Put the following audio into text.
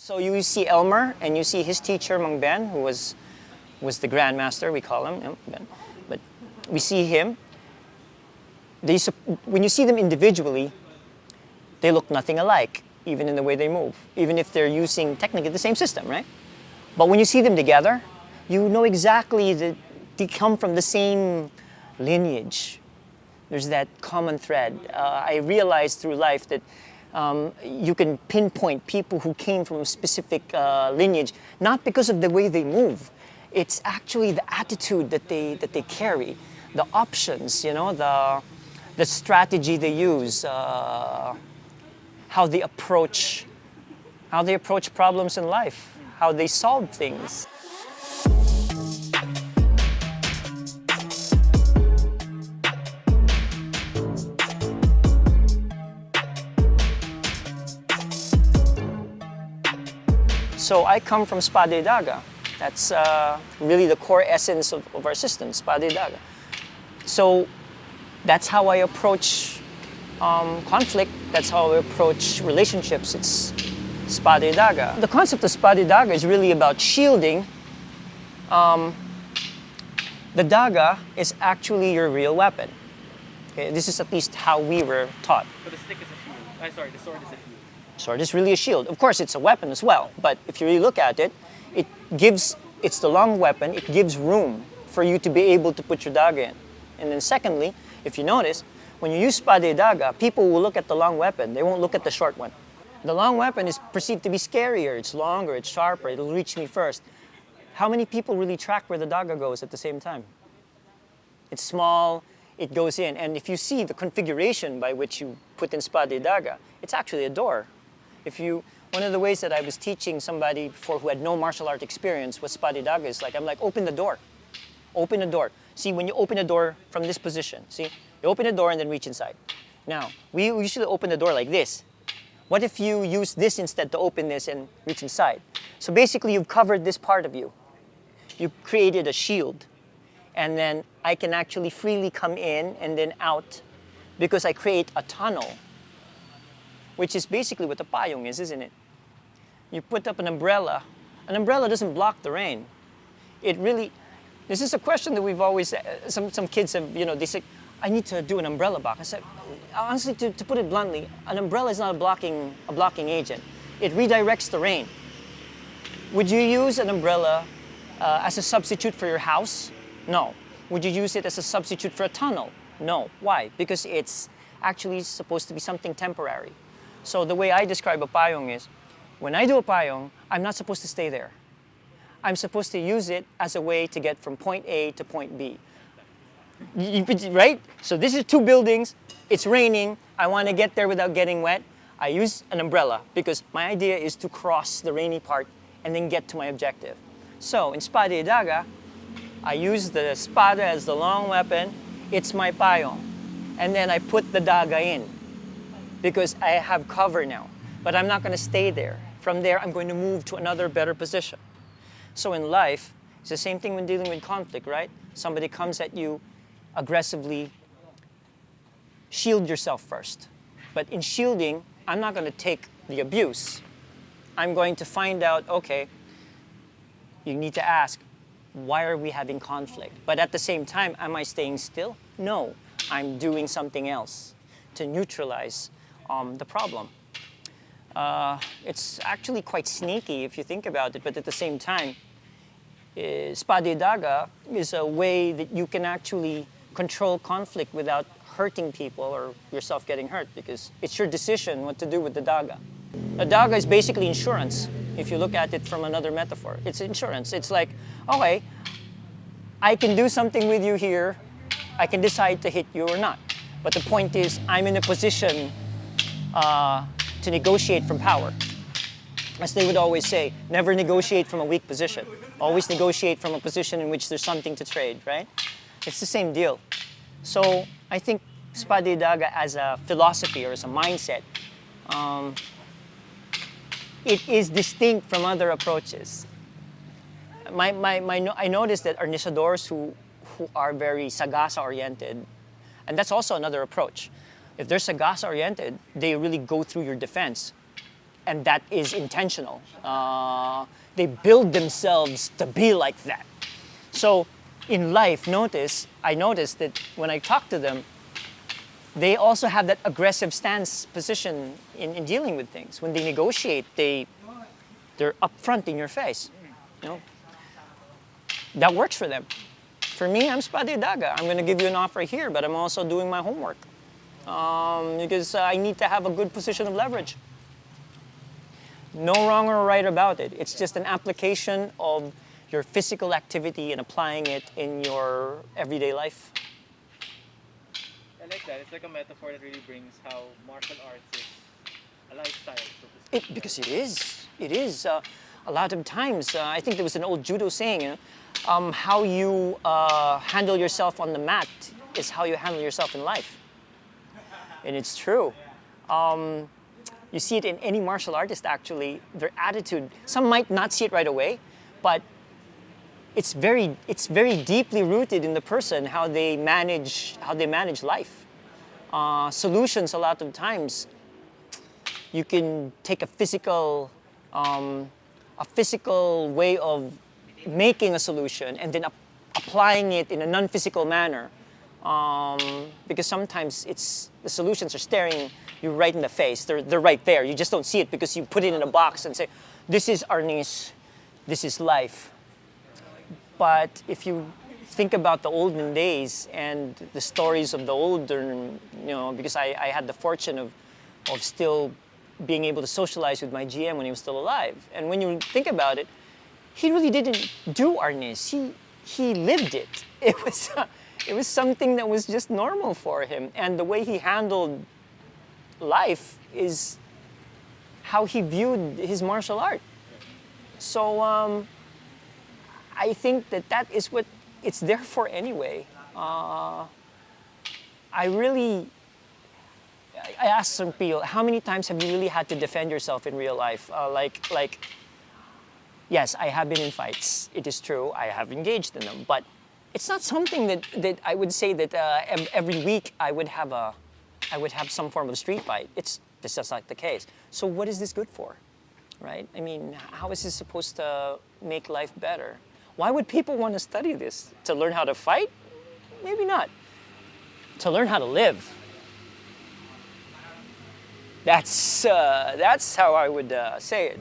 So you see Elmer and you see his teacher, Mang Ben, who was the Grandmaster, we call him, Ben. But we see him. When you see them individually, they look nothing alike, even in the way they move, even if they're using technically the same system, right? But when you see them together, you know exactly that they come from the same lineage. There's that common thread. I realized through life that you can pinpoint people who came from a specific lineage, not because of the way they move. It's actually the attitude that they carry, the options, you know, the strategy they use, how they approach problems in life, how they solve things. So I come from Espada y Daga. That's really the core essence of our system, Espada y Daga. So that's how I approach conflict. That's how I approach relationships. It's Espada y Daga. The concept of Espada y Daga is really about shielding. The daga is actually your real weapon. Okay? This is at least how we were taught. So the stick is a shield. Sorry, the sword is a shield. Sword is really a shield. Of course, it's a weapon as well, but if you really look at it, it's the long weapon, it gives room for you to be able to put your daga in. And then secondly, if you notice, when you use Espada y Daga, people will look at the long weapon, they won't look at the short one. The long weapon is perceived to be scarier, it's longer, it's sharper, it'll reach me first. How many people really track where the daga goes at the same time? It's small, it goes in, and if you see the configuration by which you put in Espada y Daga, it's actually a door. One of the ways that I was teaching somebody before who had no martial art experience with Espada y Daga is I'm like, open the door. Open the door. See, when you open the door from this position, see? You open the door and then reach inside. Now, we usually open the door like this. What if you use this instead to open this and reach inside? So basically, you've covered this part of you. You've created a shield. And then I can actually freely come in and then out because I create a tunnel, which is basically what the payong is, isn't it? You put up an umbrella. An umbrella doesn't block the rain. This is a question that we've always, some kids have, they say, I need to do an umbrella box. I said, honestly, to put it bluntly, an umbrella is not a blocking agent. It redirects the rain. Would you use an umbrella as a substitute for your house? No. Would you use it as a substitute for a tunnel? No. Why? Because it's actually supposed to be something temporary. So the way I describe a payong is, when I do a payong, I'm not supposed to stay there. I'm supposed to use it as a way to get from point A to point B. Right? So this is 2 buildings, it's raining, I want to get there without getting wet. I use an umbrella because my idea is to cross the rainy part and then get to my objective. So in Espada y Daga, I use the espada as the long weapon, it's my payong. And then I put the daga in because I have cover now. But I'm not going to stay there. From there, I'm going to move to another better position. So in life, it's the same thing when dealing with conflict, right? Somebody comes at you aggressively, shield yourself first. But in shielding, I'm not going to take the abuse. I'm going to find out, okay, you need to ask, why are we having conflict? But at the same time, am I staying still? No, I'm doing something else to neutralize the problem. It's actually quite sneaky if you think about it, but at the same time, Espada y Daga is a way that you can actually control conflict without hurting people or yourself getting hurt, because it's your decision what to do with the daga. The daga is basically insurance, if you look at it from another metaphor. It's insurance. It's like, okay, I can do something with you here, I can decide to hit you or not. But the point is, I'm in a position to negotiate from power. As they would always say, never negotiate from a weak position. Always negotiate from a position in which there's something to trade, right? It's the same deal. So I think Espada y Daga as a philosophy or as a mindset, it is distinct from other approaches. I noticed that initiadors who are very sagasa-oriented, and that's also another approach. If they're sagasa-oriented, they really go through your defense. and that is intentional. They build themselves to be like that. So in life, I noticed that when I talk to them, they also have that aggressive stance position in dealing with things. When they negotiate, they're upfront in your face. You know? That works for them. For me, I'm Espada y Daga. I'm going to give you an offer here, but I'm also doing my homework because I need to have a good position of leverage. No wrong or right about it. It's just an application of your physical activity and applying it in your everyday life. I like that. It's like a metaphor that really brings how martial arts is a lifestyle, so to speak. Because it is. It is. A lot of times, I think there was an old judo saying, you know, how you handle yourself on the mat is how you handle yourself in life. And it's true. You see it in any martial artist, actually. Their attitude, some might not see it right away, but it's very deeply rooted in the person, how they manage life. Solutions, a lot of times, you can take a physical way of making a solution and then applying it in a non-physical manner. Because sometimes the solutions are staring you right in the face. They're right there. You just don't see it because you put it in a box and say, this is arnis, this is life. But if you think about the olden days and the stories of the older, you know, because I had the fortune of still being able to socialize with my GM when he was still alive. And when you think about it, he really didn't do arnis. He lived it. It was something that was just normal for him. And the way he handled life is how he viewed his martial art. So I think that is what it's there for anyway. I asked some people, how many times have you really had to defend yourself in real life? Yes, I have been in fights. It is true, I have engaged in them, but it's not something that I would say that every week I would have some form of street fight. It's just not the case. So what is this good for, right? I mean, how is this supposed to make life better? Why would people want to study this? To learn how to fight? Maybe not. To learn how to live. That's how I would say it.